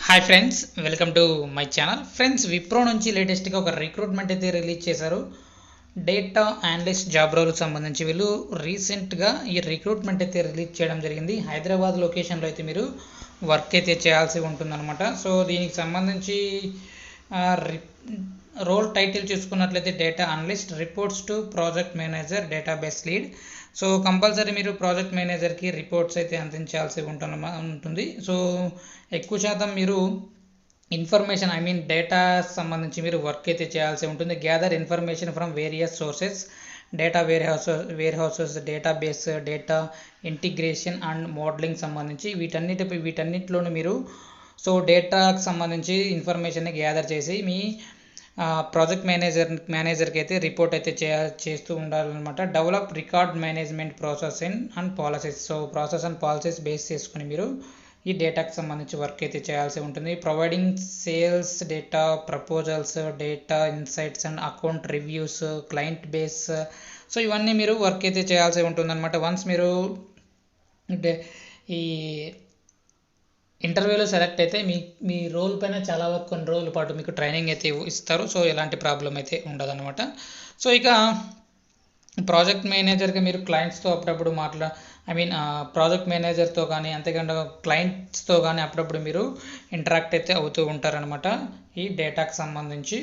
Hi friends, welcome to my channel. Friends, Wipro నుంచి లేటెస్ట్గా ఒక రిక్రూట్మెంట్ అయితే రిలీజ్ చేశారు. డేటా అనలిస్ట్ జాబ్ రోల్కి సంబంధించి వీళ్ళు రీసెంట్గా ఈ రిక్రూట్మెంట్ అయితే రిలీజ్ చేయడం జరిగింది. హైదరాబాద్ లొకేషన్లో అయితే మీరు వర్క్ అయితే చేయాల్సి ఉంటుందన్నమాట. సో దీనికి సంబంధించి రోల్ టైటిల్ చూసుకున్నట్లయితే data analyst reports to project manager database lead. So compulsory మీరు ప్రాజెక్ట్ మేనేజర్కి రిపోర్ట్స్ అయితే అందించాల్సి ఉంటుంది. సో ఎక్కువ శాతం మీరు ఇన్ఫర్మేషన్ డేటా సంబంధించి మీరు వర్క్ అయితే చేయాల్సి ఉంటుంది. Gather information from various sources, data warehouses, database, data integration and modelling సంబంధించి వీటన్నిటిలోనూ మీరు సో డేటాకు సంబంధించి ఇన్ఫర్మేషన్ని గ్యాదర్ చేసి మీ ప్రాజెక్ట్ మేనేజర్కి అయితే రిపోర్ట్ అయితే చేస్తూ ఉండాలన్నమాట. Develop record management process and policies. So process and policies base చేసుకుని మీరు ఈ డేటాకి సంబంధించి వర్క్ అయితే చేయాల్సి ఉంటుంది. Providing sales data, proposals, data insights and account reviews, client base. So ఇవన్నీ మీరు వర్క్ అయితే చేయాల్సి ఉంటుందన్నమాట. వన్స్ మీరు ఈ ఇంటర్వ్యూలో సెలెక్ట్ అయితే మీ రోల్ పైన చాలా వరకు కొన్ని రోజుల పాటు మీకు ట్రైనింగ్ అయితే ఇస్తారు. సో ఎలాంటి ప్రాబ్లం అయితే ఉండదన్నమాట. సో ఇక ప్రాజెక్ట్ మేనేజర్గా మీరు క్లయింట్స్తో అప్పుడప్పుడు ప్రాజెక్ట్ మేనేజర్తో కానీ అంతేకాకుండా క్లయింట్స్తో కానీ అప్పుడప్పుడు మీరు ఇంటరాక్ట్ అయితే అవుతూ ఉంటారనమాట ఈ డేటాకి సంబంధించి.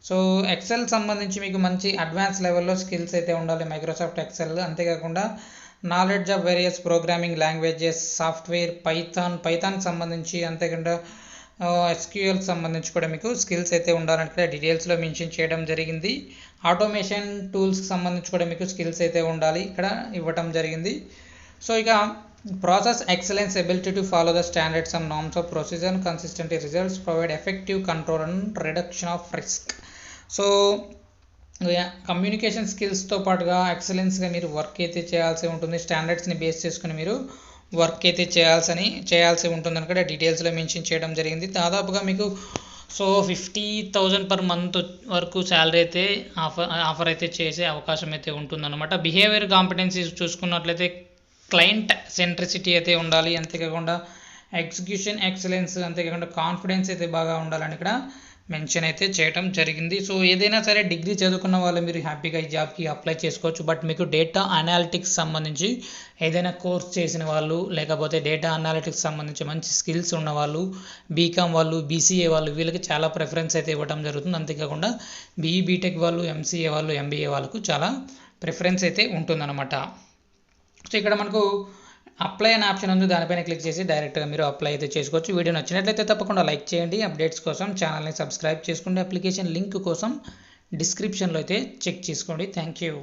సో ఎక్సెల్ సంబంధించి మీకు మంచి అడ్వాన్స్ లెవెల్లో స్కిల్స్ అయితే ఉండాలి, మైక్రోసాఫ్ట్ ఎక్సెల్. అంతేకాకుండా knowledge of various programming languages, software, Python సంబంధించి, అంతేకాకుండా ఎస్క్యూఎల్ సంబంధించి కూడా మీకు స్కిల్స్ అయితే ఉండాలని ఇక్కడ డీటెయిల్స్లో మెన్షన్ చేయడం జరిగింది. ఆటోమేషన్ టూల్స్కి సంబంధించి కూడా మీకు స్కిల్స్ అయితే ఉండాలి ఇక్కడ ఇవ్వటం జరిగింది. సో ఇక process excellence, ability to follow the standards and norms of procedure and consistent results, provide effective control and reduction of risk. So communication స్కిల్స్తో పాటుగా ఎక్సలెన్స్గా మీరు వర్క్ అయితే చేయాల్సి ఉంటుంది. స్టాండర్డ్స్ని బేస్ చేసుకుని మీరు వర్క్ అయితే చేయాల్సి ఉంటుంది అని కూడా డీటెయిల్స్లో మెన్షన్ చేయడం జరిగింది. దాదాపుగా మీకు సో 50,000 పర్ మంత్ వరకు శాలరీ అయితే ఆఫర్ అయితే చేసే అవకాశం అయితే ఉంటుందన్నమాట. బిహేవియర్ కాంపిటెన్సీస్ చూసుకున్నట్లయితే క్లయింట్ సెంట్రిసిటీ అయితే ఉండాలి, అంతేకాకుండా ఎగ్జిక్యూషన్ ఎక్సలెన్స్, అంతేకాకుండా కాన్ఫిడెన్స్ అయితే బాగా ఉండాలని ఇక్కడ మెన్షన్ అయితే చేయడం జరిగింది. సో ఏదైనా సరే డిగ్రీ చదువుకున్న వాళ్ళు మీరు హ్యాపీగా ఈ జాబ్కి అప్లై చేసుకోవచ్చు. బట్ మీకు డేటా అనాలిటిక్స్ సంబంధించి ఏదైనా కోర్స్ చేసిన వాళ్ళు, లేకపోతే డేటా అనాలిటిక్స్ సంబంధించి మంచి స్కిల్స్ ఉన్న వాళ్ళు, బీకామ్ వాళ్ళు, బీసీఏ వాళ్ళు, వీళ్ళకి చాలా ప్రిఫరెన్స్ అయితే ఇవ్వడం జరుగుతుంది. అంతేకాకుండా బీటెక్ వాళ్ళు, ఎంసీఏ వాళ్ళు, ఎంబీఏ వాళ్ళకు చాలా ప్రిఫరెన్స్ అయితే ఉంటుందన్నమాట. సో ఇక్కడ మనకు అప్లై అనే ఆప్షన్ ఉంది, దానిపైన క్లిక్ చేసి డైరెక్ట్గా మీరు అప్లై అయితే చేసుకోవచ్చు. వీడియో నచ్చినట్లయితే తప్పకుండా లైక్ చేయండి. అప్డేట్స్ కోసం ఛానల్ని సబ్స్క్రైబ్ చేసుకోండి. అప్లికేషన్ లింక్ కోసం డిస్క్రిప్షన్లో అయితే చెక్ చేసుకోండి. Thank you.